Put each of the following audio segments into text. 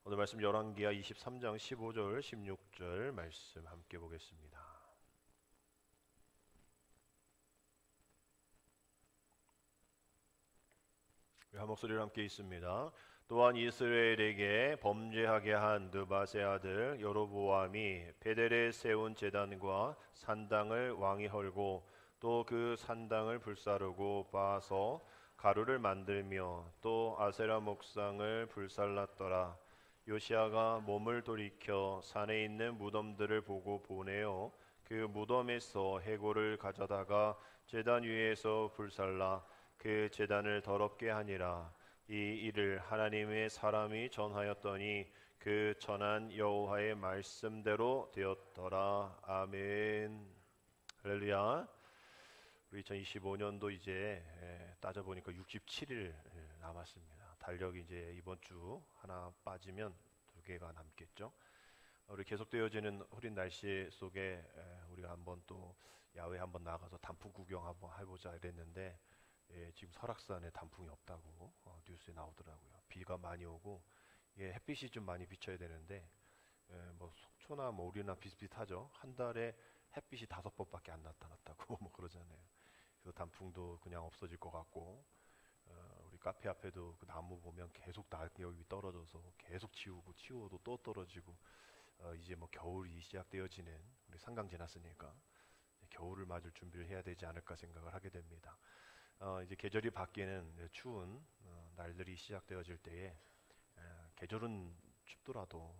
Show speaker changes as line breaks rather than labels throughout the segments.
오늘 말씀 열왕기하 23장 15절 16절 말씀 함께 보겠습니다. 한 목소리로 함께 있습니다. 또한 이스라엘에게 범죄하게 한 느밧의 아들 여로보암이 베델에 세운 제단과 산당을 왕이 헐고 또 그 산당을 불사르고 빻아서 가루를 만들며 또 아세라 목상을 불살랐더라. 요시야가 몸을 돌이켜 산에 있는 무덤들을 보고 보내어 그 무덤에서 해골을 가져다가 제단 위에서 불살라 그 제단을 더럽게 하니라. 이 일을 하나님의 사람이 전하였더니 그 전한 여호와의 말씀대로 되었더라. 아멘. 할렐루야. 우리 2025년도 이제 따져보니까 67일 남았습니다. 달력이 이제 이번 주 하나 빠지면 2개가 남겠죠. 우리 계속되어지는 흐린 날씨 속에 우리가 한번 또 야외 한번 나가서 단풍 구경 한번 해보자 이랬는데 지금 설악산에 단풍이 없다고 뉴스에 나오더라고요. 비가 많이 오고 햇빛이 좀 많이 비쳐야 되는데 뭐 속초나 뭐 우리나 비슷비슷하죠. 한 달에 햇빛이 5번밖에 안 나타났다고 뭐 그러잖아요. 그래서 단풍도 그냥 없어질 것 같고 우리 카페 앞에도 그 나무 보면 계속 낙엽이 떨어져서 계속 치우고 또 떨어지고 이제 뭐 겨울이 시작되어지는 우리 상강 지났으니까 겨울을 맞을 준비를 해야 되지 않을까 생각을 하게 됩니다. 이제 계절이 바뀌는 추운 날들이 시작되어질 때에 계절은 춥더라도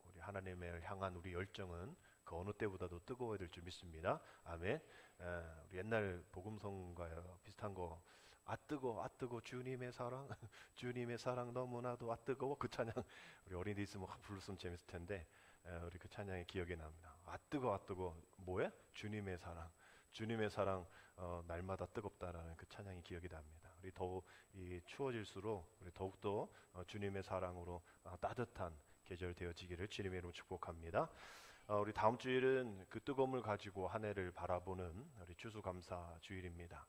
우리 하나님을 향한 우리 열정은 그 어느 때보다도 뜨거워야 될 줄 믿습니다. 아멘. 우리 옛날 복음성과 비슷한 거, 아 뜨거 주님의 사랑 주님의 사랑 너무나도 아 뜨거워, 그 찬양 우리 어린이들 있으면 불렀으면 재밌을 텐데 우리 그 찬양이 기억이 납니다. 아 뜨거 뭐야? 주님의 사랑 날마다 뜨겁다라는 그 찬양이 기억이 납니다. 우리 더욱 추워질수록 우리 더욱더 주님의 사랑으로 따뜻한 계절 되어지기를 주님의 이름으로 축복합니다. 우리 다음 주일은 그 뜨거움을 가지고 한 해를 바라보는 우리 추수감사 주일입니다.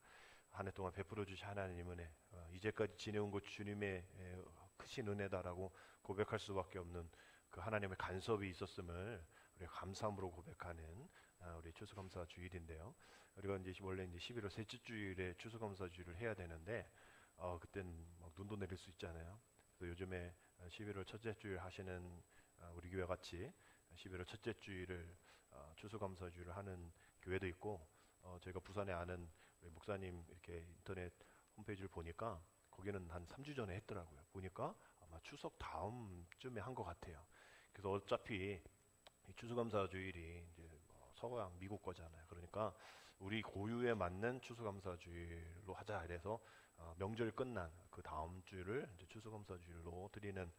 한 해 동안 베풀어 주신 하나님 은혜, 이제까지 지내온 것 주님의 크신 은혜다라고 고백할 수밖에 없는 그 하나님의 간섭이 있었음을 우리 감사함으로 고백하는 우리 추수감사 주일인데요. 우리가 이제 원래 이제 11월 셋째 주일에 추수감사 주일을 해야 되는데 그땐 막 눈도 내릴 수 있잖아요. 그래서 요즘에 11월 첫째 주일 하시는 우리 교회 같이 11월 첫째 주일을 추수감사 주일을 하는 교회도 있고 저희가 부산에 아는 우리 목사님 이렇게 인터넷 홈페이지를 보니까 거기는 한 3주 전에 했더라고요. 보니까 아마 추석 다음쯤에 한 것 같아요. 그래서 어차피 이 추수감사 주일이 이제 서양 미국 거잖아요. 그러니까 우리 고유에 맞는 추수감사 주일로 하자 이래서 명절 끝난 그 다음 주를 이제 추수감사 주일로 드리는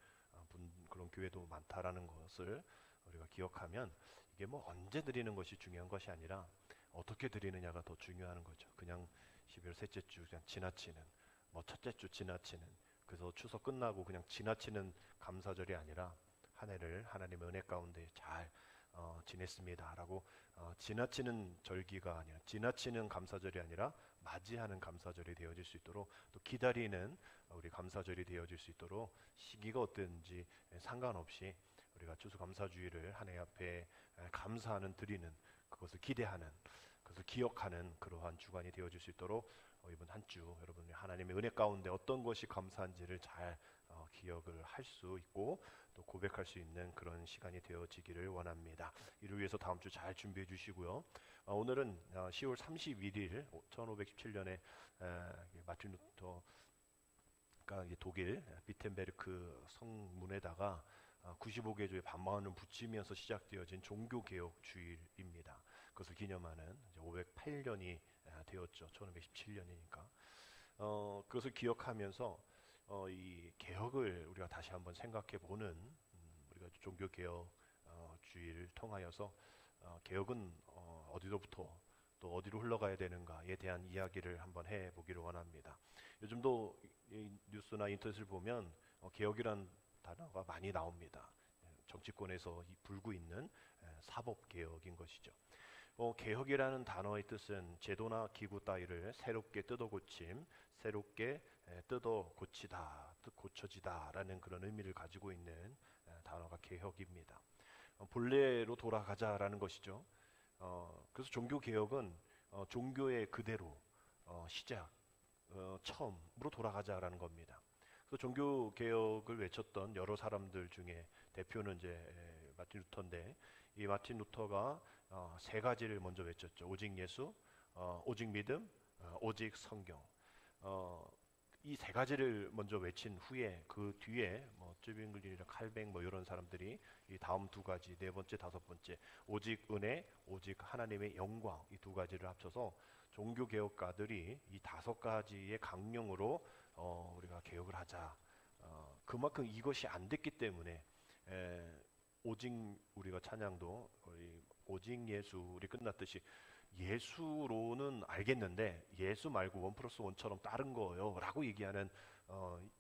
그런 교회도 많다라는 것을 우리가 기억하면 이게 뭐 언제 드리는 것이 중요한 것이 아니라 어떻게 드리느냐가 더 중요한 거죠. 그냥 12월 셋째 주 그냥 지나치는 뭐 첫째 주 지나치는 그래서 추석 끝나고 그냥 지나치는 감사절이 아니라 한 해를 하나님의 은혜 가운데 잘 지냈습니다라고 지나치는 절기가 아니라 지나치는 감사절이 아니라 맞이하는 감사절이 되어질 수 있도록 또 기다리는 우리 감사절이 되어질 수 있도록 시기가 어떤지 상관없이 우리가 추수감사주의를 한 해 앞에 감사하는 드리는 그것을 기대하는 그것을 기억하는 그러한 주간이 되어질 수 있도록 이번 한 주 여러분이 하나님의 은혜 가운데 어떤 것이 감사한지를 잘 기억을 할 수 있고 또 고백할 수 있는 그런 시간이 되어지기를 원합니다. 이를 위해서 다음 주 잘 준비해 주시고요. 오늘은 10월 31일 1517년에 마틴 루터가 독일 비텐베르크 성문에다가 95개 조의 반마원을 붙이면서 시작되어진 종교개혁 주일입니다. 그것을 기념하는 508년이 되었죠. 1517년이니까. 그것을 기억하면서 이 개혁을 우리가 다시 한번 생각해 보는 우리가 종교개혁 주의를 통하여서 개혁은 어디로부터 또 어디로 흘러가야 되는가에 대한 이야기를 한번 해보기를 원합니다. 요즘도 이 뉴스나 인터넷을 보면 개혁이란 단어가 많이 나옵니다. 정치권에서 불고 있는 사법개혁인 것이죠. 개혁이라는 단어의 뜻은 제도나 기구 따위를 새롭게 뜯어 고침, 새롭게 뜯어 고치다, 고쳐지다라는 그런 의미를 가지고 있는 단어가 개혁입니다. 본래로 돌아가자라는 것이죠. 그래서 종교 개혁은 종교의 그대로 시작, 처음으로 돌아가자라는 겁니다. 그래서 종교 개혁을 외쳤던 여러 사람들 중에 대표는 이제 마틴 루터인데, 이 마틴 루터가 세 가지를 먼저 외쳤죠. 오직 예수, 오직 믿음, 오직 성경. 이 세 가지를 먼저 외친 후에 그 뒤에 뭐 쯔빙글린이나 칼뱅 뭐 이런 사람들이 이 다음 두 가지, 네 번째, 다섯 번째, 오직 은혜, 오직 하나님의 영광, 이 두 가지를 합쳐서 종교 개혁가들이 이 다섯 가지의 강령으로 우리가 개혁을 하자. 그만큼 이것이 안 됐기 때문에 오직, 우리가 찬양도 오직 예수 우리 끝났듯이 예수로는 알겠는데 예수 말고 원 플러스 원처럼 다른 거요 라고 얘기하는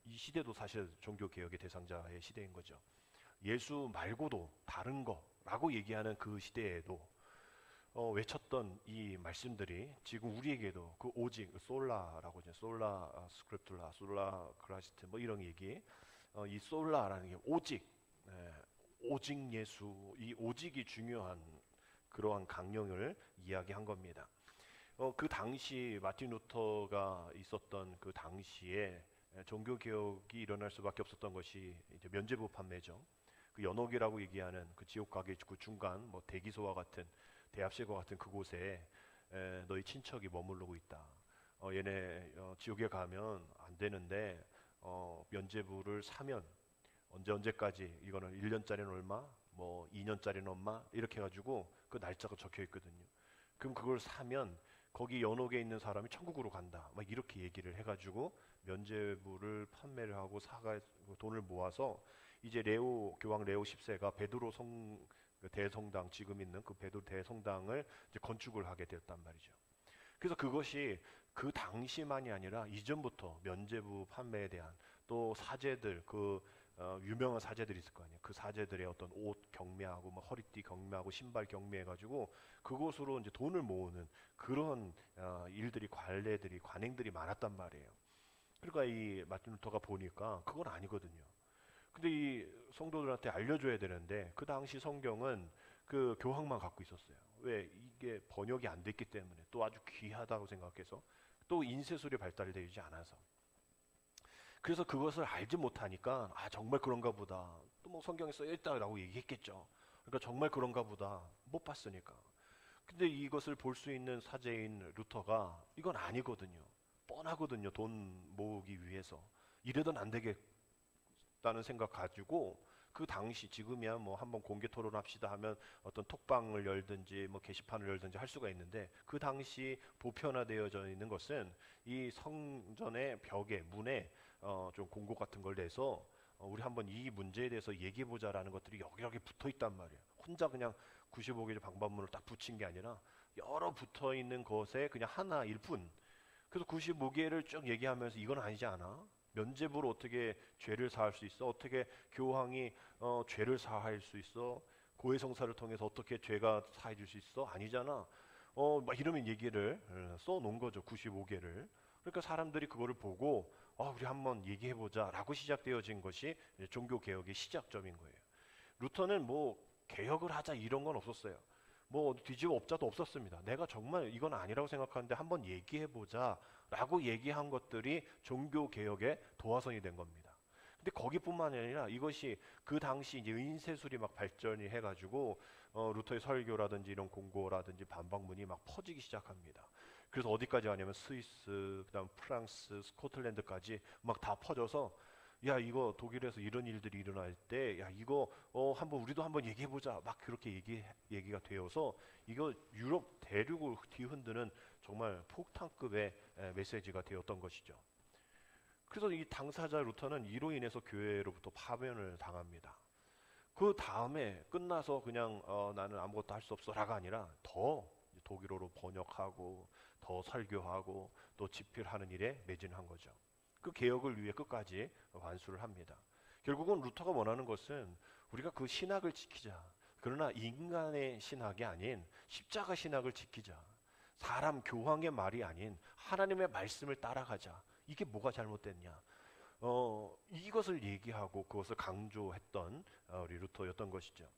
이 시대도 사실 종교개혁의 대상자의 시대인 거죠. 예수 말고도 다른 거라고 얘기하는 그 시대에도 외쳤던 이 말씀들이 지금 우리에게도 그 오직, 솔라라고 하죠. 솔라 스크립툴라, 솔라 크라시트 뭐 이런 얘기. 이 솔라라는 게 오직, 오직 예수, 이 오직이 중요한 그러한 강령을 이야기한 겁니다. 그 당시 마틴 루터가 있었던 그 당시에 종교 개혁이 일어날 수밖에 없었던 것이 이제 면죄부 판매죠. 그 연옥이라고 얘기하는 그 지옥 가게 그 중간 뭐 대기소와 같은 대합실과 같은 그곳에 너희 친척이 머무르고 있다. 얘네 지옥에 가면 안 되는데 면죄부를 사면 언제까지, 이거는 1년짜리는 얼마, 뭐 2년짜리는 얼마 이렇게 해가지고 그 날짜가 적혀 있거든요. 그럼 그걸 사면 거기 연옥에 있는 사람이 천국으로 간다. 막 이렇게 얘기를 해가지고 면죄부를 판매를 하고 돈을 모아서 이제 교황 레오 10세가 베드로 대성당, 지금 있는 그 베드로 대성당을 이제 건축을 하게 되었단 말이죠. 그래서 그것이 그 당시만이 아니라 이전부터 면죄부 판매에 대한 또 사제들, 유명한 사제들이 있을 거 아니에요. 그 사제들의 어떤 옷 경매하고 뭐 허리띠 경매하고 신발 경매해가지고 그곳으로 이제 돈을 모으는 그런 일들이, 관행들이 많았단 말이에요. 그러니까 이 마틴 루터가 보니까 그건 아니거든요. 근데 이 성도들한테 알려줘야 되는데 그 당시 성경은 그 교황만 갖고 있었어요. 왜? 이게 번역이 안 됐기 때문에, 또 아주 귀하다고 생각해서, 또 인쇄술이 발달되지 않아서. 그래서 그것을 알지 못하니까 정말 그런가 보다. 또 뭐 성경에 써있다라고 얘기했겠죠. 그러니까 정말 그런가 보다. 못 봤으니까. 근데 이것을 볼 수 있는 사제인 루터가 이건 아니거든요. 뻔하거든요. 돈 모으기 위해서. 이래선 안 되겠다는 생각 가지고 그 당시, 지금이야 뭐 한번 공개 토론합시다 하면 어떤 톡방을 열든지 뭐 게시판을 열든지 할 수가 있는데, 그 당시 보편화되어져 있는 것은 이 성전의 벽에, 문에 좀 공고 같은 걸 내서 우리 한번 이 문제에 대해서 얘기해보자라는 것들이 여기저기 붙어 있단 말이에요. 혼자 그냥 95개 방법문을 딱 붙인 게 아니라 여러 붙어 있는 것에 그냥 하나일 뿐. 그래서 95개를 쭉 얘기하면서 이건 아니지 않아? 면죄부로 어떻게 죄를 사할 수 있어? 어떻게 교황이 죄를 사할 수 있어? 고해성사를 통해서 어떻게 죄가 사해질 수 있어? 아니잖아. 막 이러면 얘기를 써놓은 거죠. 95개를. 그러니까 사람들이 그거를 보고 우리 한번 얘기해보자 라고 시작되어진 것이 종교개혁의 시작점인 거예요. 루터는 뭐 개혁을 하자 이런 건 없었어요. 뭐 뒤집어 엎자도 없었습니다. 내가 정말 이건 아니라고 생각하는데 한번 얘기해보자 라고 얘기한 것들이 종교개혁의 도화선이 된 겁니다. 근데 거기뿐만 아니라 이것이 그 당시 이제 인쇄술이 막 발전이 해가지고 루터의 설교라든지 이런 공고라든지 반박문이 막 퍼지기 시작합니다. 그래서 어디까지 가냐면 스위스, 그다음 프랑스, 스코틀랜드까지 막 다 퍼져서, 야 이거 독일에서 이런 일들이 일어날 때, 야 이거 우리도 한번 얘기해보자, 막 그렇게 얘기가 되어서 이거 유럽 대륙을 뒤흔드는 정말 폭탄급의 메시지가 되었던 것이죠. 그래서 이 당사자 루터는 이로 인해서 교회로부터 파면을 당합니다. 그 다음에 끝나서 그냥 나는 아무것도 할 수 없어라가 아니라 더 독일어로 번역하고 더 설교하고 또 집필하는 일에 매진한 거죠. 그 개혁을 위해 끝까지 완수를 합니다. 결국은 루터가 원하는 것은 우리가 그 신학을 지키자. 그러나 인간의 신학이 아닌 십자가 신학을 지키자. 사람 교황의 말이 아닌 하나님의 말씀을 따라가자. 이게 뭐가 잘못됐냐? 이것을 얘기하고 그것을 강조했던 우리 루터였던 것이죠.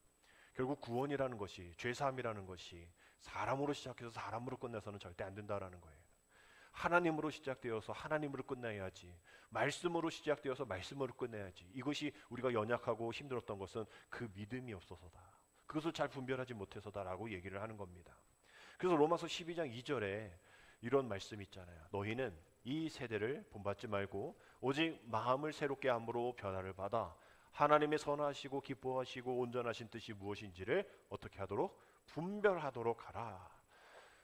결국 구원이라는 것이, 죄사함이라는 것이 사람으로 시작해서 사람으로 끝내서는 절대 안 된다라는 거예요. 하나님으로 시작되어서 하나님으로 끝내야지, 말씀으로 시작되어서 말씀으로 끝내야지. 이것이 우리가 연약하고 힘들었던 것은 그 믿음이 없어서다, 그것을 잘 분별하지 못해서다라고 얘기를 하는 겁니다. 그래서 로마서 12장 2절에 이런 말씀이 있잖아요. 너희는 이 세대를 본받지 말고 오직 마음을 새롭게 함으로 변화를 받아 하나님의 선하시고 기뻐하시고 온전하신 뜻이 무엇인지를 어떻게 하도록? 분별하도록 하라.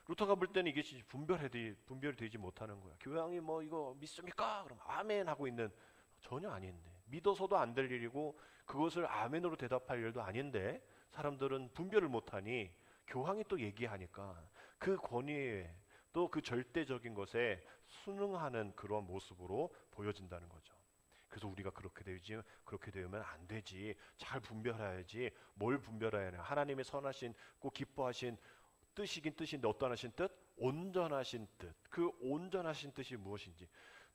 루터가 볼 때는 이게 분별이 되지 못하는 거야. 교양이 뭐 이거 믿습니까? 그럼 아멘 하고 있는, 전혀 아닌데, 믿어서도 안 될 일이고 그것을 아멘으로 대답할 일도 아닌데 사람들은 분별을 못하니 교황이 또 얘기하니까 그 권위에 또 그 절대적인 것에 순응하는 그런 모습으로 보여진다는 거죠. 그래서 우리가 그렇게 되면 안 되지. 잘 분별해야지. 뭘 분별해야 하냐? 하나님의 선하신 꼭 기뻐하신 뜻이긴 뜻인데 어떤 하신 뜻? 온전하신 뜻. 그 온전하신 뜻이 무엇인지,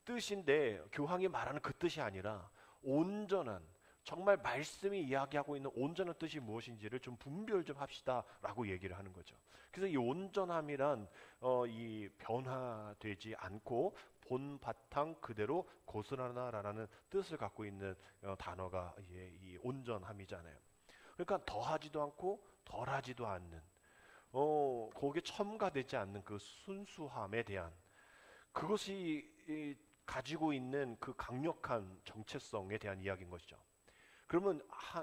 뜻인데 교황이 말하는 그 뜻이 아니라 온전한, 정말 말씀이 이야기하고 있는 온전한 뜻이 무엇인지를 좀 분별 좀 합시다라고 얘기를 하는 거죠. 그래서 이 온전함이란 이 변화되지 않고 본 바탕 그대로 고스란하다라는 뜻을 갖고 있는 단어가 이 온전함이잖아요. 그러니까 더하지도 않고 덜하지도 않는, 거기에 첨가되지 않는 그 순수함에 대한, 그것이 가지고 있는 그 강력한 정체성에 대한 이야기인 것이죠. 그러면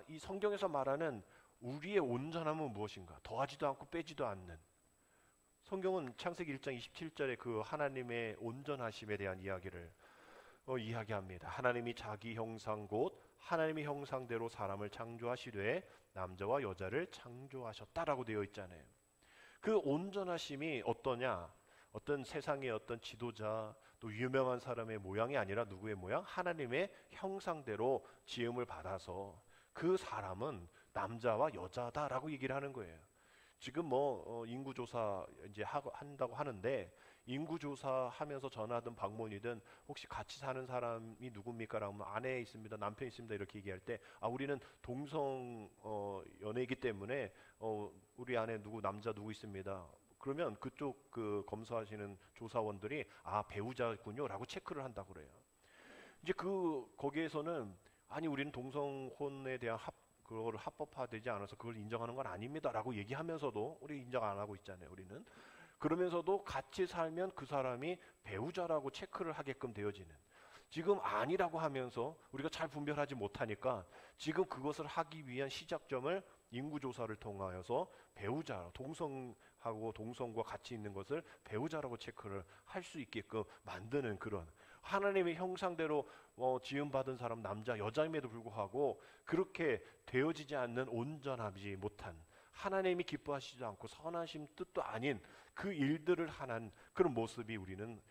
이 성경에서 말하는 우리의 온전함은 무엇인가? 더하지도 않고 빼지도 않는. 성경은 창세기 1장 27절에 그 하나님의 온전하심에 대한 이야기를 이야기합니다. 하나님이 자기 형상 곧 하나님의 형상대로 사람을 창조하시되 남자와 여자를 창조하셨다라고 되어 있잖아요. 그 온전하심이 어떠냐? 어떤 세상의 어떤 지도자, 또 유명한 사람의 모양이 아니라 누구의 모양? 하나님의 형상대로 지음을 받아서 그 사람은 남자와 여자다라고 얘기를 하는 거예요. 지금 인구조사 이제 한다고 하는데, 인구조사 하면서 전화든 방문이든 혹시 같이 사는 사람이 누굽니까? 라고 하면 아내 있습니다, 남편 있습니다, 이렇게 얘기할 때 우리는 동성 연애이기 때문에 우리 안에 남자 누구 있습니다. 그러면 그쪽 그 검사하시는 조사원들이 배우자군요 라고 체크를 한다고 그래요. 이제 거기에서는 아니 우리는 동성혼에 대한 그거를 합법화되지 않아서 그걸 인정하는 건 아닙니다 라고 얘기하면서도 우리 인정 안 하고 있잖아요. 우리는 그러면서도 같이 살면 그 사람이 배우자라고 체크를 하게끔 되어지는, 지금 아니라고 하면서 우리가 잘 분별하지 못하니까 지금 그것을 하기 위한 시작점을 인구조사를 통하여서 배우자, 동성하고 동성과 같이 있는 것을 배우자라고 체크를 할 수 있게끔 만드는, 그런 하나님의 형상대로 지음받은 사람 남자 여자임에도 불구하고 그렇게 되어지지 않는, 온전하지 못한, 하나님이 기뻐하시지 않고 선하심 뜻도 아닌 그 일들을 하는 그런 모습이 우리는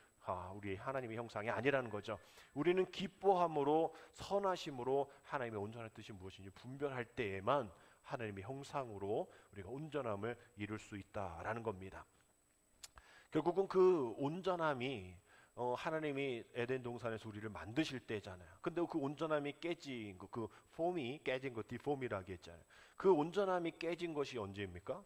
우리 하나님의 형상이 아니라는 거죠. 우리는 기뻐함으로 선하심으로 하나님의 온전한 뜻이 무엇인지 분별할 때에만 하나님의 형상으로 우리가 온전함을 이룰 수 있다라는 겁니다. 결국은 그 온전함이 하나님이 에덴 동산에서 우리를 만드실 때잖아요. 근데 그 온전함이 깨진 거, 그 폼이 깨진 거, 디폼이라고 했잖아요. 그 온전함이 깨진 것이 언제입니까?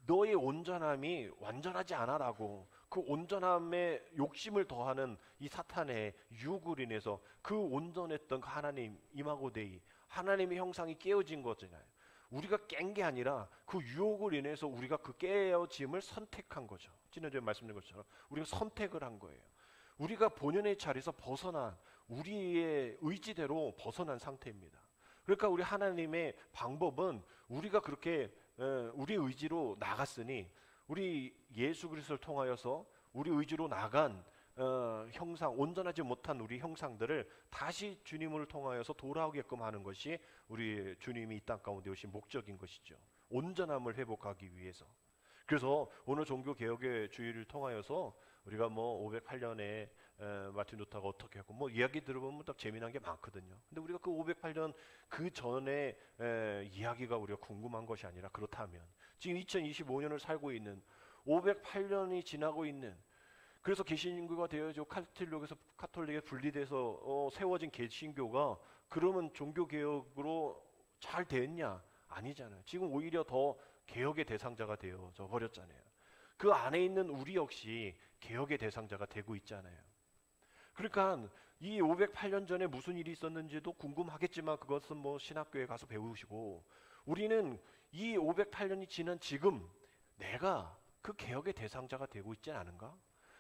너의 온전함이 완전하지 않아라고, 그 온전함에 욕심을 더하는 이 사탄의 유혹을 인해서 그 온전했던 그 하나님 이마고 데이, 하나님의 형상이 깨어진 거잖아요. 우리가 깬 게 아니라 그 유혹을 인해서 우리가 그 깨어짐을 선택한 거죠. 지난주에 말씀드린 것처럼 우리가 선택을 한 거예요. 우리가 본연의 자리에서 벗어난, 우리의 의지대로 벗어난 상태입니다. 그러니까 우리 하나님의 방법은 우리가 그렇게 우리 의지로 나갔으니, 우리 예수 그리스도를 통하여서 우리 의지로 나간 형상, 온전하지 못한 우리 형상들을 다시 주님을 통하여서 돌아오게끔 하는 것이 우리 주님이 이 땅 가운데 오신 목적인 것이죠. 온전함을 회복하기 위해서. 그래서 오늘 종교개혁의 주의를 통하여서 우리가 508년에 마틴 루터가 어떻게 했고 이야기 들어보면 딱 재미난 게 많거든요. 근데 우리가 그 508년 그 전에 이야기가 우리가 궁금한 것이 아니라, 그렇다면 지금 2025년을 살고 있는 508년이 지나고 있는 그래서 개신교가 되어져 카톨릭에 분리돼서 세워진 개신교가 그러면 종교개혁으로 잘 됐냐? 아니잖아요. 지금 오히려 더 개혁의 대상자가 되어져 버렸잖아요. 그 안에 있는 우리 역시 개혁의 대상자가 되고 있잖아요. 그러니까 이 508년 전에 무슨 일이 있었는지도 궁금하겠지만 그것은 뭐 신학교에 가서 배우시고, 우리는 이 508년이 지난 지금 내가 그 개혁의 대상자가 되고 있지 않은가?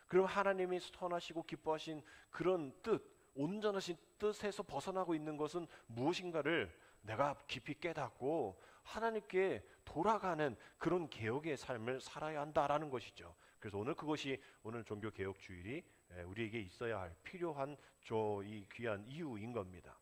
그럼 하나님이 선하시고 기뻐하신 그런 뜻, 온전하신 뜻에서 벗어나고 있는 것은 무엇인가를 내가 깊이 깨닫고 하나님께 돌아가는 그런 개혁의 삶을 살아야 한다라는 것이죠. 그래서 오늘 그것이 오늘 종교개혁주일이 우리에게 있어야 할 필요한 이 귀한 이유인 겁니다.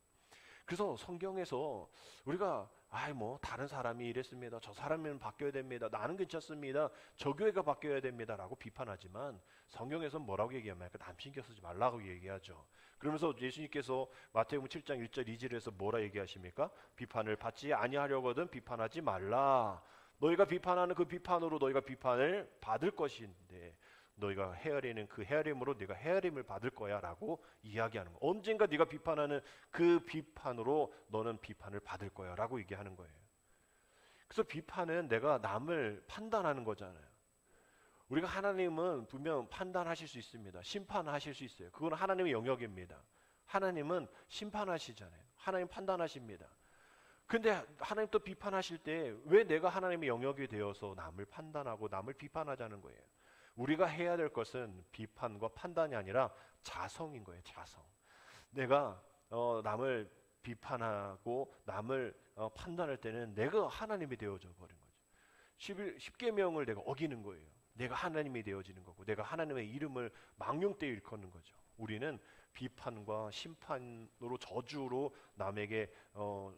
그래서 성경에서 우리가 뭐 다른 사람이 이랬습니다, 저 사람은 바뀌어야 됩니다, 나는 괜찮습니다, 저 교회가 바뀌어야 됩니다 라고 비판하지만 성경에서는 뭐라고 얘기합니까? 남 신경 쓰지 말라고 얘기하죠. 그러면서 예수님께서 마태복음 7장 1절 2절에서 뭐라 얘기하십니까? 비판을 받지 아니하려거든 비판하지 말라. 너희가 비판하는 그 비판으로 너희가 비판을 받을 것인데 너희가 헤아리는 그 헤아림으로 네가 헤아림을 받을 거야 라고 이야기하는 거예요. 언젠가 네가 비판하는 그 비판으로 너는 비판을 받을 거야 라고 얘기하는 거예요. 그래서 비판은 내가 남을 판단하는 거잖아요. 우리가 하나님은 분명 판단하실 수 있습니다. 심판하실 수 있어요. 그건 하나님의 영역입니다. 하나님은 심판하시잖아요. 하나님 판단하십니다. 근데 하나님 또 비판하실 때 왜 내가 하나님의 영역이 되어서 남을 판단하고 남을 비판하자는 거예요? 우리가 해야 될 것은 비판과 판단이 아니라 자성인 거예요. 자성. 내가 남을 비판하고 남을 판단할 때는 내가 하나님이 되어져 버린 거죠. 10계명을 내가 어기는 거예요. 내가 하나님이 되어지는 거고 내가 하나님의 이름을 망령되이 일컫는 거죠. 우리는 비판과 심판으로 저주로 남에게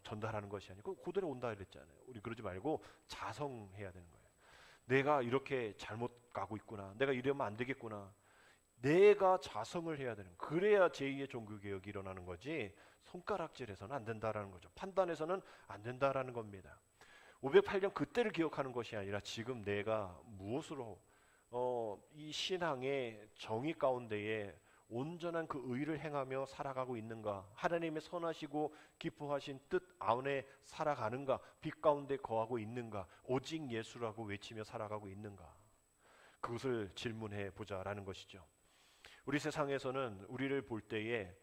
전달하는 것이 아니고 고대로 온다 그랬잖아요. 우리 그러지 말고 자성해야 되는 거예요. 내가 이렇게 잘못 가고 있구나, 내가 이러면 안 되겠구나, 내가 자성을 해야 되는, 그래야 제2의 종교개혁이 일어나는 거지 손가락질해서는 안 된다라는 거죠. 판단해서는 안 된다라는 겁니다. 508년 그때를 기억하는 것이 아니라 지금 내가 무엇으로 이 신앙의 정의 가운데에 온전한 그 의를 행하며 살아가고 있는가, 하나님의 선하시고 기뻐하신 뜻 안에 살아가는가, 빛 가운데 거하고 있는가, 오직 예수라고 외치며 살아가고 있는가, 그것을 질문해 보자라는 것이죠. 우리 세상에서는 우리를 볼 때에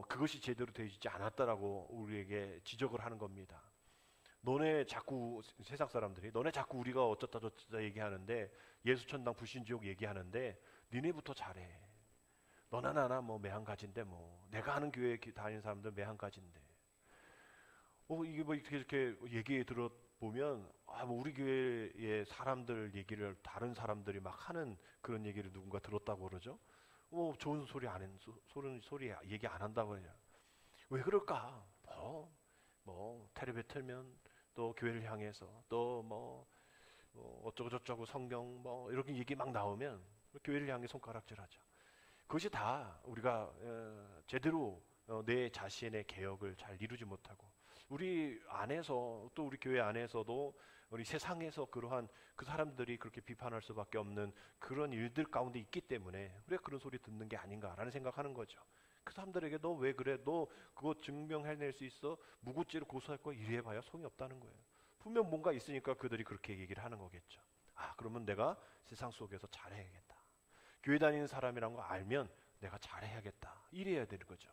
그것이 제대로 되지 않았다라고 우리에게 지적을 하는 겁니다. 너네 자꾸 세상 사람들이 너네 자꾸 우리가 어쩌다 저쩌다 얘기하는데, 예수 천당 불신지옥 얘기하는데 니네부터 잘해. 너나 나나 뭐 매한가지인데, 뭐 내가 아는 교회 다니는 사람들 매한가지인데, 이게 뭐 이렇게 얘기 들어보면 뭐 우리 교회의 사람들 얘기를 다른 사람들이 막 하는 그런 얘기를 누군가 들었다고 그러죠. 좋은 소리 안 했, 소리 얘기 안 한다고 그러냐. 왜 그럴까? 텔레비 틀면 또 교회를 향해서 또 어쩌고 저쩌고 성경 이렇게 얘기 막 나오면 교회를 향해 손가락질하죠. 그것이 다 우리가 제대로 내 자신의 개혁을 잘 이루지 못하고, 우리 안에서 또 우리 교회 안에서도 우리 세상에서 그러한 그 사람들이 그렇게 비판할 수밖에 없는 그런 일들 가운데 있기 때문에 우리가 그런 소리 듣는 게 아닌가라는 생각하는 거죠. 그 사람들에게 너 왜 그래? 너 그거 증명해낼 수 있어? 무고죄로 고소할 거야? 이래봐야 소용이 없다는 거예요. 분명 뭔가 있으니까 그들이 그렇게 얘기를 하는 거겠죠. 그러면 내가 세상 속에서 잘해야겠다. 교회 다니는 사람이란 거 알면 내가 잘해야겠다. 이래야 되는 거죠.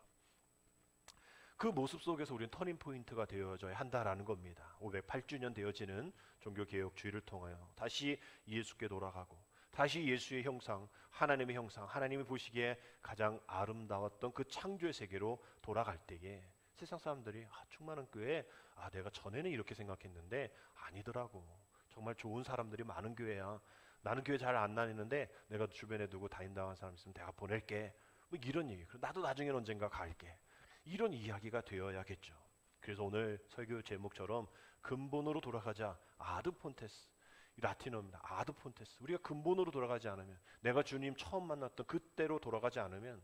그 모습 속에서 우리는 터닝포인트가 되어져야 한다라는 겁니다. 508주년 되어지는 종교개혁주의를 통하여 다시 예수께 돌아가고, 다시 예수의 형상, 하나님의 형상, 하나님이 보시기에 가장 아름다웠던 그 창조의 세계로 돌아갈 때에 세상 사람들이 충만한 교회, 내가 전에는 이렇게 생각했는데 아니더라고. 정말 좋은 사람들이 많은 교회야. 나는 교회 잘 안 다니는데 내가 주변에 누구 다닌다는 사람 있으면 내가 보낼게. 뭐 이런 얘기. 나도 나중에 언젠가 갈게. 이런 이야기가 되어야겠죠. 그래서 오늘 설교 제목처럼 근본으로 돌아가자. 아드폰테스. 라틴어입니다. 아드폰테스. 우리가 근본으로 돌아가지 않으면, 내가 주님 처음 만났던 그때로 돌아가지 않으면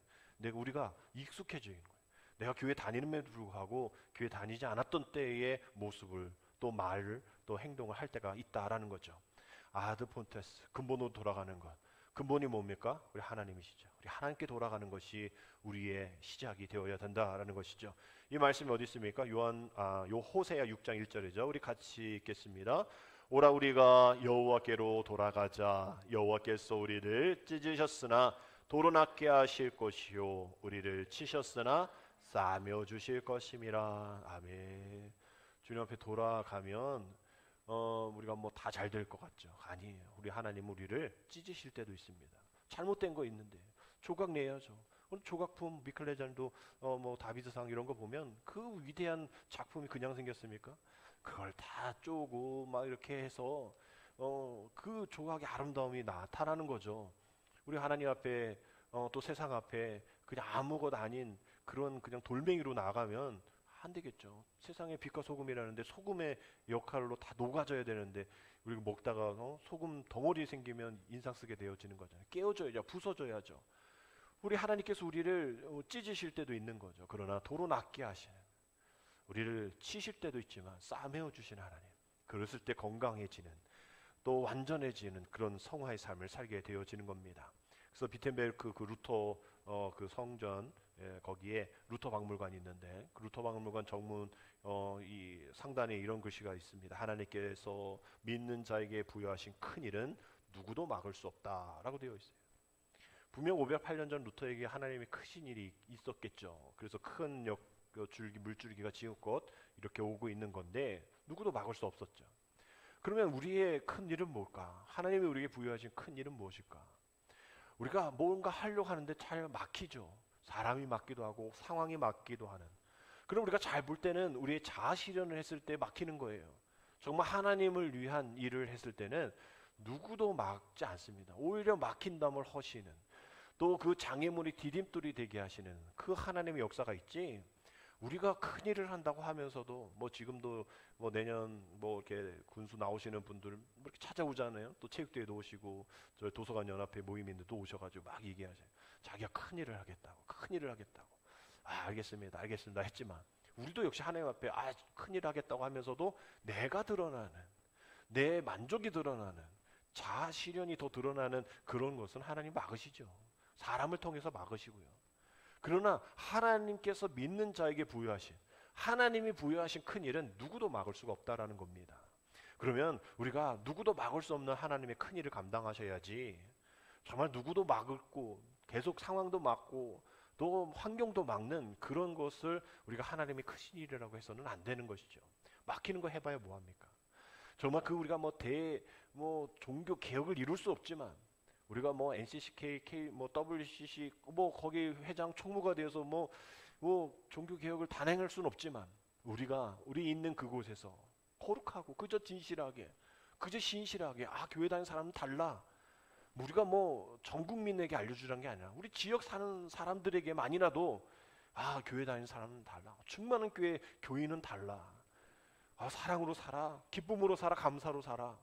우리가 익숙해지는 거예요. 내가 교회 다니는데도 불구하고 교회 다니지 않았던 때의 모습을 또 말을 또 행동을 할 때가 있다라는 거죠. 아드폰테스, 근본으로 돌아가는 것. 근본이 뭡니까? 우리 하나님이시죠. 우리 하나님께 돌아가는 것이 우리의 시작이 되어야 된다라는 것이죠. 이 말씀이 어디 있습니까? 호세아 6장 1절이죠. 우리 같이 읽겠습니다. 오라 우리가 여호와께로 돌아가자. 여호와께서 우리를 찢으셨으나 도로 낫게 하실 것이요 우리를 치셨으나 싸매 주실 것임이라. 아멘. 주님 앞에 돌아가면 우리가 뭐 다 잘 될 것 같죠? 아니에요. 우리 하나님 우리를 찢으실 때도 있습니다. 잘못된 거 있는데 조각 내야죠. 오늘 조각품 미켈레잔도 뭐 다비드상 이런 거 보면 그 위대한 작품이 그냥 생겼습니까? 그걸 다 쪼고 막 이렇게 해서 그 조각의 아름다움이 나타나는 거죠. 우리 하나님 앞에 또 세상 앞에 그냥 아무것도 아닌 그런 그냥 돌멩이로 나가면 안 되겠죠. 세상의 빛과 소금이라는데 소금의 역할로 다 녹아져야 되는데 우리가 먹다가 소금 덩어리 생기면 인상 쓰게 되어지는 거잖아요. 깨어져야죠. 부서져야죠. 우리 하나님께서 우리를 찢으실 때도 있는 거죠. 그러나 도로 낫게 하시는, 우리를 치실 때도 있지만 싸매어 주시는 하나님. 그랬을 때 건강해지는, 또 완전해지는 그런 성화의 삶을 살게 되어지는 겁니다. 그래서 비텐베르크 그 루터 그 성전 거기에 루터 박물관이 있는데 그 루터 박물관 정문 이 상단에 이런 글씨가 있습니다. 하나님께서 믿는 자에게 부여하신 큰 일은 누구도 막을 수 없다라고 되어 있어요. 분명 508년 전 루터에게 하나님의 크신 일이 있었겠죠. 그래서 큰 물줄기가 지금껏 이렇게 오고 있는 건데 누구도 막을 수 없었죠. 그러면 우리의 큰 일은 뭘까? 하나님이 우리에게 부여하신 큰 일은 무엇일까? 우리가 뭔가 하려고 하는데 잘 막히죠. 사람이 막기도 하고 상황이 막기도 하는. 그럼 우리가 잘 볼 때는 우리의 자아 실현을 했을 때 막히는 거예요. 정말 하나님을 위한 일을 했을 때는 누구도 막지 않습니다. 오히려 막힌담을 허시는, 또 그 장애물이 디딤돌이 되게 하시는 그 하나님의 역사가 있지. 우리가 큰 일을 한다고 하면서도 뭐 지금도 뭐 내년 뭐 이렇게 군수 나오시는 분들 뭐 이렇게 찾아오잖아요. 또 체육대회도 오시고 저 도서관 연합회 모임인데도 오셔가지고 막 얘기하세요. 자기가 큰 일을 하겠다고, 큰 일을 하겠다고. 알겠습니다, 알겠습니다 했지만 우리도 역시 하나님 앞에 큰 일을 하겠다고 하면서도 내가 드러나는, 내 만족이 드러나는, 자아 실현이 더 드러나는 그런 것은 하나님 막으시죠. 사람을 통해서 막으시고요. 그러나 하나님께서 믿는 자에게 부여하신, 하나님이 부여하신 큰 일은 누구도 막을 수가 없다라는 겁니다. 그러면 우리가 누구도 막을 수 없는 하나님의 큰 일을 감당하셔야지, 정말 누구도 막고 계속 상황도 막고 또 환경도 막는 그런 것을 우리가 하나님의 크신 일이라고 해서는 안 되는 것이죠. 막히는 거 해봐야 뭐합니까? 정말 우리가 종교 개혁을 이룰 수 없지만 우리가 NCCK, WCC, 거기 회장 총무가 되어서 종교 개혁을 단행할 수는 없지만 우리 있는 그곳에서 거룩하고 그저 진실하게, 그저 신실하게 교회 다니는 사람은 달라. 우리가 전 국민에게 알려주라는 게 아니라 우리 지역 사는 사람들에게만이라도 교회 다니는 사람은 달라. 충만한 교인은 달라. 사랑으로 살아, 기쁨으로 살아, 감사로 살아,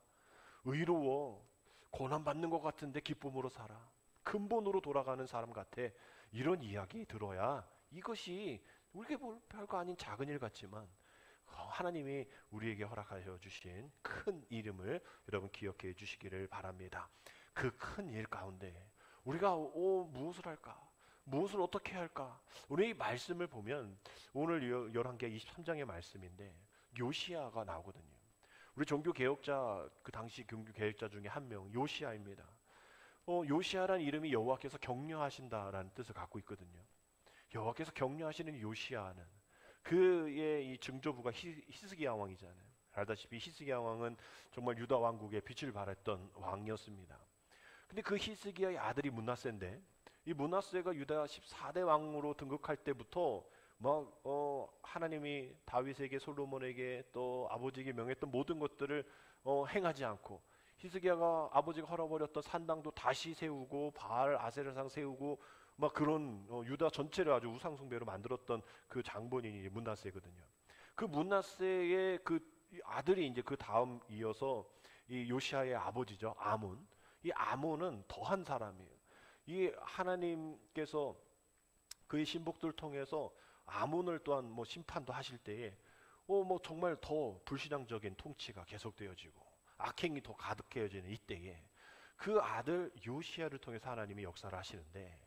의로워, 고난받는 것 같은데 기쁨으로 살아, 근본으로 돌아가는 사람 같아. 이런 이야기 들어야 이것이 우리에게 별거 아닌 작은 일 같지만 하나님이 우리에게 허락하여 주신 큰 이름을 여러분 기억해 주시기를 바랍니다. 그 큰 일 가운데 우리가 무엇을 할까? 무엇을 어떻게 할까? 우리 이 말씀을 보면 오늘 열왕기 23장의 말씀인데 요시야가 나오거든요. 우리 종교 개혁자, 그 당시 종교 개혁자 중에 한 명, 요시야입니다. 요시야라는 이름이 여호와께서 격려하신다라는 뜻을 갖고 있거든요. 여호와께서 격려하시는 요시야는 그의 이 증조부가 히스기야 왕이잖아요. 알다시피 히스기야 왕은 정말 유다 왕국에 빛을 발했던 왕이었습니다. 근데 그 히스기야의 아들이 므낫세인데 이 므낫세가 유다 14대 왕으로 등극할 때부터 하나님이 다윗에게, 솔로몬에게, 또 아버지에게 명했던 모든 것들을 행하지 않고 히스기야가 아버지가 헐어버렸던 산당도 다시 세우고 바알 아세라상 세우고 그런 유다 전체를 아주 우상 숭배로 만들었던 그 장본인이 므낫세거든요. 그 므낫세의 그 아들이 이제 그 다음 이어서 이 요시야의 아버지죠, 아몬. 이 아몬은 더한 사람이에요. 이 하나님께서 그의 신복들을 통해서 아몬을 또한 심판도 하실 때에 정말 더 불신앙적인 통치가 계속되어지고 악행이 더 가득해지는 이때에 그 아들 요시야를 통해서 하나님이 역사를 하시는데,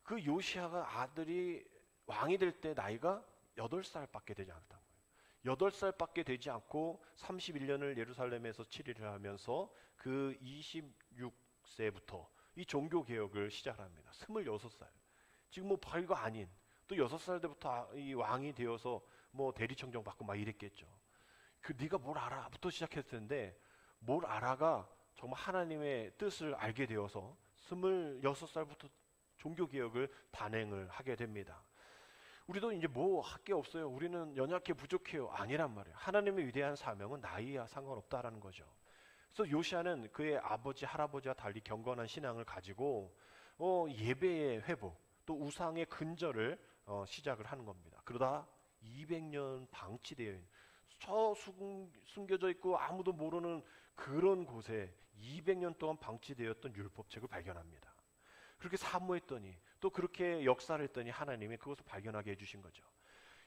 그 요시야가 아들이 왕이 될 때 나이가 8살밖에 되지 않았다는 거예요. 8살밖에 되지 않고 31년을 예루살렘에서 치리를 하면서 그 26세부터 이 종교 개혁을 시작합니다. 26살. 지금 뭐 별거 아닌, 또 6살 때부터 이 왕이 되어서 뭐 대리청정 받고 막 이랬겠죠. 그 네가 뭘 알아부터 시작했을 텐데, 뭘 알아가 정말 하나님의 뜻을 알게 되어서 26살부터 종교 개혁을 단행을 하게 됩니다. 우리도 이제 뭐 할 게 없어요. 우리는 연약해 부족해요. 아니란 말이에요. 하나님의 위대한 사명은 나이와 상관없다라는 거죠. 그래서 요시야는 그의 아버지, 할아버지와 달리 경건한 신앙을 가지고 예배의 회복, 또 우상의 근절을 시작을 하는 겁니다. 그러다 200년 방치되어 있는, 숨겨져 있고 아무도 모르는 그런 곳에 200년 동안 방치되었던 율법책을 발견합니다. 그렇게 사모했더니, 또 그렇게 역사를 했더니 하나님이 그것을 발견하게 해주신 거죠.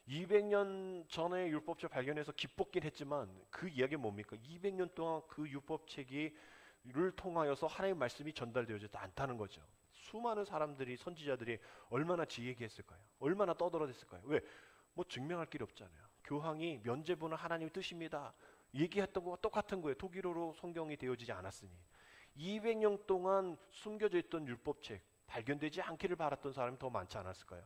200년 전에 율법책 발견해서 기뻤긴 했지만 그 이야기는 뭡니까? 200년 동안 그 율법책을 통하여서 하나님의 말씀이 전달되어지지 않다는 거죠. 수많은 사람들이, 선지자들이 얼마나 지혜기했을까요? 얼마나 떠들어댔을까요? 왜? 뭐 증명할 길이 없잖아요. 교황이 면죄부는 하나님의 뜻입니다, 얘기했던 거와 똑같은 거예요. 독일어로 성경이 되어지지 않았으니. 200년 동안 숨겨져 있던 율법책, 발견되지 않기를 바랐던 사람이 더 많지 않았을까요?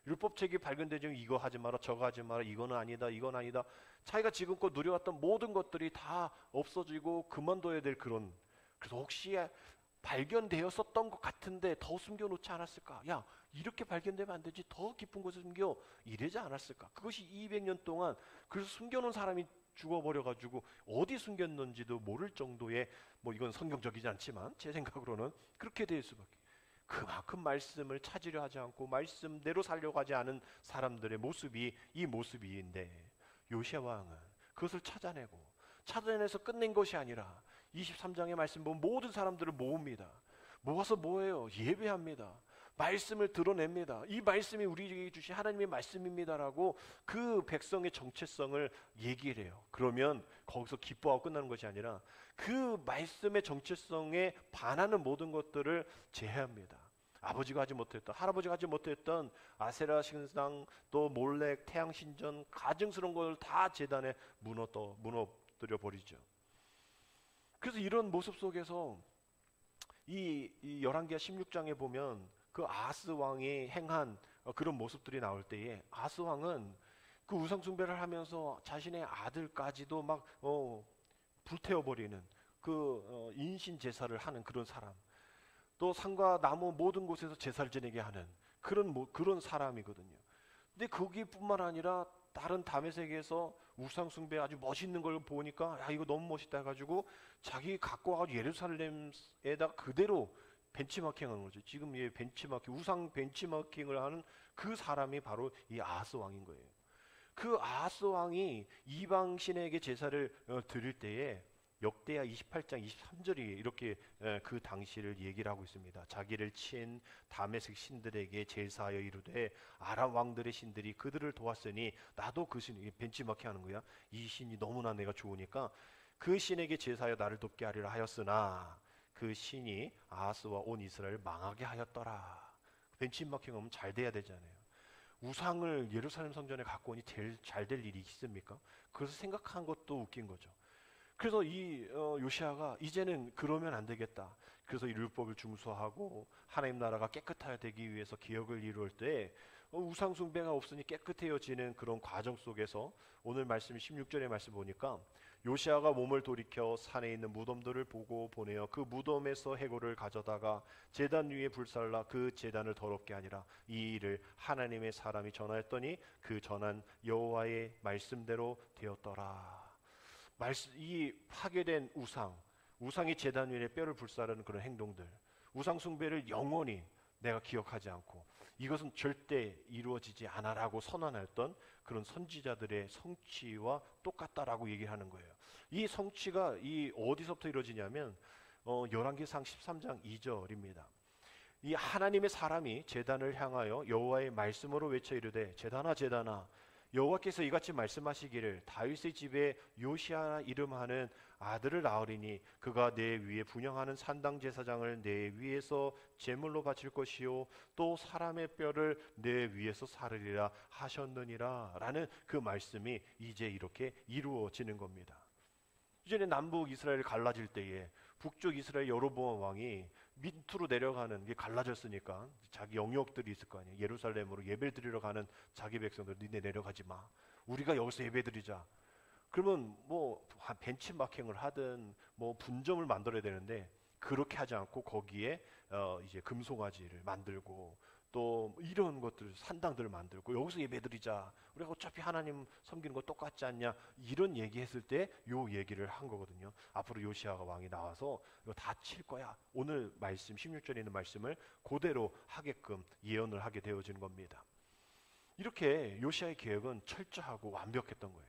율법책이 발견되지면 이거 하지 마라, 저거 하지 마라, 이거는 아니다, 이건 아니다. 자기가 지금껏 누려왔던 모든 것들이 다 없어지고 그만둬야 될 그런, 그래서 혹시 발견되었었던 것 같은데 더 숨겨놓지 않았을까? 야, 이렇게 발견되면 안 되지, 더 깊은 곳에 숨겨, 이러지 않았을까? 그것이 200년 동안, 그래서 숨겨놓은 사람이 죽어버려가지고 어디 숨겼는지도 모를 정도의, 뭐 이건 성경적이지 않지만 제 생각으로는 그렇게 될 수밖에. 그만큼 말씀을 찾으려 하지 않고 말씀대로 살려고 하지 않은 사람들의 모습이 이 모습인데, 요시야 왕은 그것을 찾아내서 끝낸 것이 아니라 23장의 말씀 보면 모든 사람들을 모읍니다. 모아서 뭐예요? 예배합니다. 말씀을 드러냅니다. 이 말씀이 우리에게 주신 하나님의 말씀입니다라고 그 백성의 정체성을 얘기를 해요. 그러면 거기서 기뻐하고 끝나는 것이 아니라 그 말씀의 정체성에 반하는 모든 것들을 제해합니다. 아버지가 하지 못했던, 할아버지가 하지 못했던 아세라 신상, 또 몰렉, 태양 신전, 가증스러운 것을 다 제단에 무너뜨려 버리죠. 그래서 이런 모습 속에서 이 열왕기하 16장에 보면 그 아하스 왕이 행한 그런 모습들이 나올 때에, 아하스 왕은 그 우상 숭배를 하면서 자신의 아들까지도 막 불태워버리는 그 인신 제사를 하는 그런 사람, 또 산과 나무 모든 곳에서 제사를 지내게 하는 그런 사람이거든요. 근데 거기뿐만 아니라 다른 다메섹에서 우상 숭배 아주 멋있는 걸 보니까, 야, 이거 너무 멋있다 해가지고 자기 갖고 와가지고 예루살렘에다 그대로 벤치마킹하는 거죠. 지금 이 벤치마킹, 우상 벤치마킹을 하는 그 사람이 바로 이 아하스 왕인 거예요. 그 아하스 왕이 이방 신에게 제사를 드릴 때에 역대하 28장 23절이 이렇게 그 당시를 얘기를 하고 있습니다. 자기를 친 다메섹 신들에게 제사하여 이르되 아람 왕들의 신들이 그들을 도왔으니 나도 그 신, 벤치마킹 하는 거야. 이 신이 너무나 내가 좋으니까 그 신에게 제사하여 나를 돕게 하리라 하였으나 그 신이 아하스와 온 이스라엘을 망하게 하였더라. 벤치마킹하면 잘 돼야 되잖아요. 우상을 예루살렘 성전에 갖고 오니 제일 잘 될 일이 있습니까? 그래서 생각한 것도 웃긴 거죠. 그래서 이 요시야가 이제는 그러면 안 되겠다. 그래서 이 율법을 중수하고 하나님 나라가 깨끗하게 되기 위해서 개혁을 이루을 때 우상 숭배가 없으니 깨끗해지는 그런 과정 속에서 오늘 말씀 16절의 말씀 보니까 요시야가 몸을 돌이켜 산에 있는 무덤들을 보고 보내어 그 무덤에서 해골을 가져다가 제단 위에 불살라 그 제단을 더럽게 하니라. 이 일을 하나님의 사람이 전하였더니 그 전한 여호와의 말씀대로 되었더라. 이 파괴된 우상이 제단 위에 뼈를 불사르는 그런 행동들, 우상 숭배를 영원히 내가 기억하지 않고 이것은 절대 이루어지지 않아라고 선언했던 그런 선지자들의 성취와 똑같다라고 얘기하는 거예요. 이 성취가 어디서부터 이루어지냐면 열왕기상 13장 2절입니다. 이 하나님의 사람이 제단을 향하여 여호와의 말씀으로 외쳐 이르되 제단아 제단아 여호와께서 이같이 말씀하시기를 다윗의 집에 요시아 이름하는 아들을 낳으리니 그가 내 위에 분향하는 산당 제사장을 내 위에서 제물로 바칠 것이요 또 사람의 뼈를 내 위에서 사르리라 하셨느니라 라는 그 말씀이 이제 이렇게 이루어지는 겁니다. 이전에 남북 이스라엘이 갈라질 때에 북쪽 이스라엘 여로보암 왕이 밑으로 내려가는 게 갈라졌으니까 자기 영역들이 있을 거 아니에요. 예루살렘으로 예배를 드리러 가는 자기 백성들, 니네 내려가지 마, 우리가 여기서 예배 드리자. 그러면 뭐 벤치마킹을 하든 뭐 분점을 만들어야 되는데 그렇게 하지 않고 거기에 이제 금송아지를 만들고 또 이런 것들 산당들을 만들고 여기서 예배드리자, 우리가 어차피 하나님 섬기는 거 똑같지 않냐, 이런 얘기했을 때 요 얘기를 한 거거든요. 앞으로 요시아가 왕이 나와서 이거 다 칠 거야. 오늘 말씀 16절에 있는 말씀을 그대로 하게끔 예언을 하게 되어진 겁니다. 이렇게 요시아의 계획은 철저하고 완벽했던 거예요.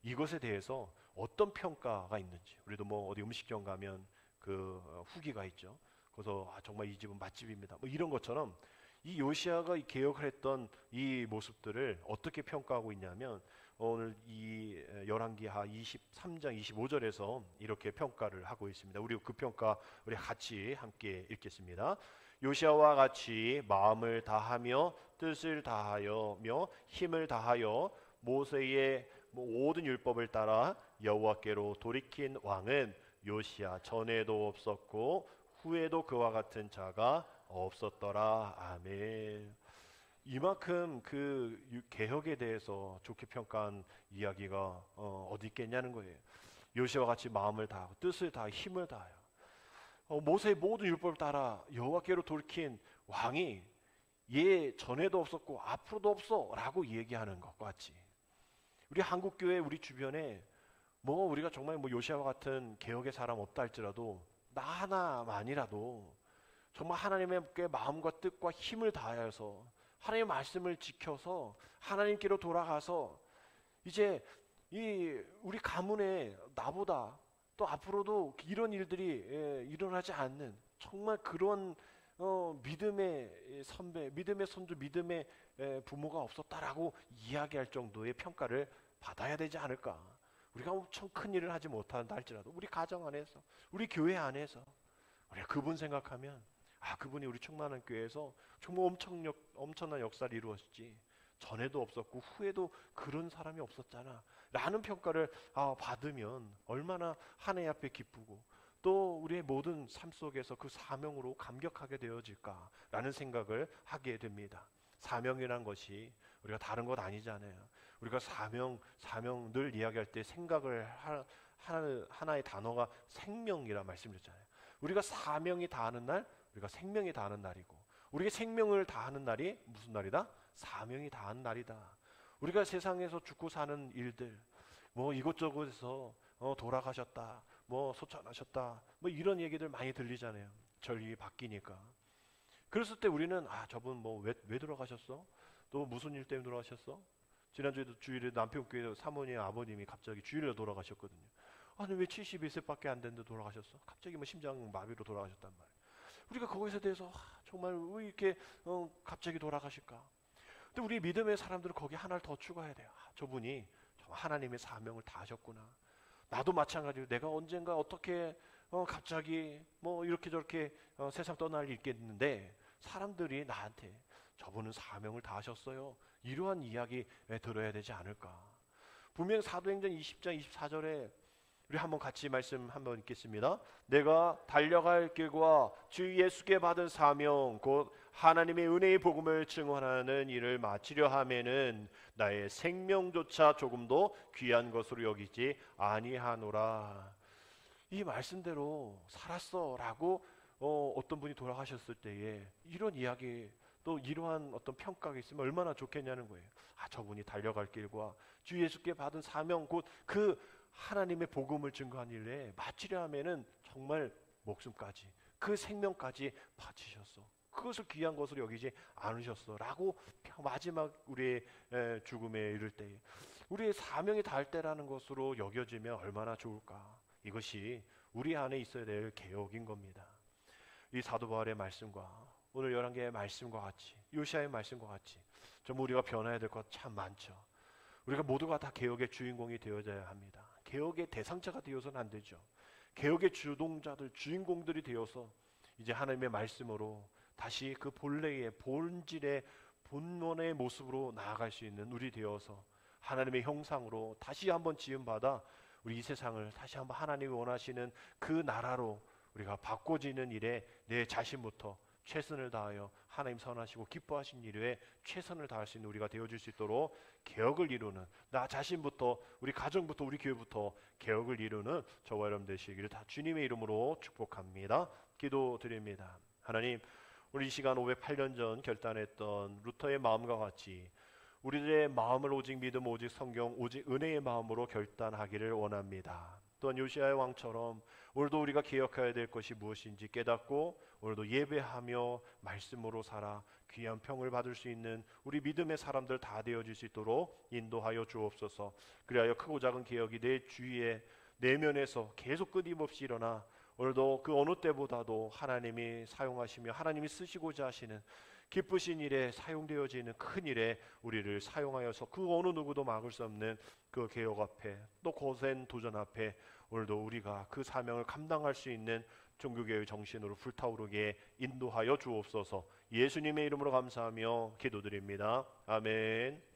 이것에 대해서 어떤 평가가 있는지, 우리도 뭐 어디 음식점 가면 그 후기가 있죠. 그래서 정말 이 집은 맛집입니다, 뭐 이런 것처럼 이 요시아가 개혁을 했던 이 모습들을 어떻게 평가하고 있냐면 오늘 이 열왕기하 23장 25절에서 이렇게 평가를 하고 있습니다. 우리 그 평가 우리 같이 함께 읽겠습니다. 요시아와 같이 마음을 다하며 뜻을 다하여며 힘을 다하여 모세의 모든 율법을 따라 여호와께로 돌이킨 왕은 요시아 전에도 없었고 후에도 그와 같은 자가 없었더라. 아멘. 이만큼 그 개혁에 대해서 좋게 평가한 이야기가 어디 있겠냐는 거예요. 요시아와 같이 마음을 다하고 뜻을 다하고 힘을 다하여 모세의 모든 율법을 따라 여호와께로 돌이킨 왕이 예 전에도 없었고 앞으로도 없어 라고 얘기하는 것과 같이 우리 한국교회 우리 주변에 뭐 우리가 정말 뭐 요시아와 같은 개혁의 사람 없다 할지라도 나 하나만이라도 정말 하나님의 마음과 뜻과 힘을 다하여서 하나님의 말씀을 지켜서 하나님께로 돌아가서 이제 이 우리 가문에 나보다 또 앞으로도 이런 일들이 일어나지 않는 정말 그런 믿음의 선배, 믿음의 손주, 믿음의 부모가 없었다라고 이야기할 정도의 평가를 받아야 되지 않을까. 우리가 엄청 큰 일을 하지 못한다 할지라도 우리 가정 안에서, 우리 교회 안에서 우리가 그분 생각하면 그분이 우리 충만한 교회에서 정말 엄청난 역사를 이루었지, 전에도 없었고 후에도 그런 사람이 없었잖아 라는 평가를 받으면 얼마나 하나님 앞에 기쁘고 또 우리의 모든 삶 속에서 그 사명으로 감격하게 되어질까라는 생각을 하게 됩니다. 사명이란 것이 우리가 다른 것 아니잖아요. 우리가 사명 늘 이야기할 때 생각을 하나의 단어가 생명이라 말씀드렸잖아요. 우리가 사명이 다하는 날, 우리가 생명이 다하는 날이고, 우리가 생명을 다하는 날이 무슨 날이다? 사명이 다하는 날이다. 우리가 세상에서 죽고 사는 일들, 뭐 이곳저곳에서 돌아가셨다, 뭐 소천하셨다, 뭐 이런 얘기들 많이 들리잖아요. 전이 바뀌니까. 그랬을 때 우리는 저분 뭐 왜 돌아가셨어? 또 무슨 일 때문에 돌아가셨어? 지난주에도 주일에 남편교회 사모님 아버님이 갑자기 주일에 돌아가셨거든요. 아니 왜 71세밖에 안 됐는데 돌아가셨어? 갑자기 뭐 심장마비로 돌아가셨단 말이에요. 우리가 거기서 대해서 정말 왜 이렇게 갑자기 돌아가실까? 근데 우리 믿음의 사람들은 거기에 하나를 더 추가해야 돼요. 저분이 정말 하나님의 사명을 다 하셨구나. 나도 마찬가지로 내가 언젠가 어떻게 갑자기 뭐 이렇게 저렇게 세상 떠날 일 있겠는데 사람들이 나한테 저분은 사명을 다 하셨어요, 이러한 이야기 들어야 되지 않을까. 분명 사도행전 20장 24절에 우리 한번 같이 말씀 한번 읽겠습니다. 내가 달려갈 길과 주 예수께 받은 사명 곧 하나님의 은혜의 복음을 증언하는 일을 마치려 하면은 나의 생명조차 조금도 귀한 것으로 여기지 아니하노라. 이 말씀대로 살았어라고 어떤 분이 돌아가셨을 때에 이런 이야기 또 이러한 어떤 평가가 있으면 얼마나 좋겠냐는 거예요. 저분이 달려갈 길과 주 예수께 받은 사명 곧 그 하나님의 복음을 증거한 일에 마치려 하면은 정말 목숨까지 그 생명까지 바치셨어, 그것을 귀한 것으로 여기지 않으셨어 라고 마지막 우리의 죽음에 이를 때 우리의 사명이 닿을 때라는 것으로 여겨지면 얼마나 좋을까. 이것이 우리 안에 있어야 될 개혁인 겁니다. 이 사도 바울의 말씀과 오늘 열왕기의 말씀과 같이 요시아의 말씀과 같이 좀 우리가 변화해야 될 것 참 많죠. 우리가 모두가 다 개혁의 주인공이 되어져야 합니다. 개혁의 대상자가 되어서는 안 되죠. 개혁의 주동자들, 주인공들이 되어서 이제 하나님의 말씀으로 다시 그 본래의 본질의 본원의 모습으로 나아갈 수 있는 우리 되어서 하나님의 형상으로 다시 한번 지음받아 우리 이 세상을 다시 한번 하나님이 원하시는 그 나라로 우리가 바꿔지는 일에 내 자신부터 최선을 다하여 하나님 선하시고 기뻐하신 일에 최선을 다할 수 있는 우리가 되어줄 수 있도록 개혁을 이루는, 나 자신부터, 우리 가정부터, 우리 교회부터 개혁을 이루는 저와 여러분 되시기를 다 주님의 이름으로 축복합니다. 기도드립니다. 하나님, 우리 이 시간 508년 전 결단했던 루터의 마음과 같이 우리들의 마음을 오직 믿음, 오직 성경, 오직 은혜의 마음으로 결단하기를 원합니다. 또한 요시아의 왕처럼 오늘도 우리가 기억해야 될 것이 무엇인지 깨닫고 오늘도 예배하며 말씀으로 살아 귀한 평을 받을 수 있는 우리 믿음의 사람들 다 되어질 수 있도록 인도하여 주옵소서. 그리하여 크고 작은 개혁이 내 주위에 내면에서 계속 끊임없이 일어나 오늘도 그 어느 때보다도 하나님이 사용하시며 하나님이 쓰시고자 하시는 기쁘신 일에 사용되어지는 큰 일에 우리를 사용하여서 그 어느 누구도 막을 수 없는 그 개혁 앞에 또 거센 도전 앞에 오늘도 우리가 그 사명을 감당할 수 있는 종교개혁의 정신으로 불타오르게 인도하여 주옵소서. 예수님의 이름으로 감사하며 기도드립니다. 아멘.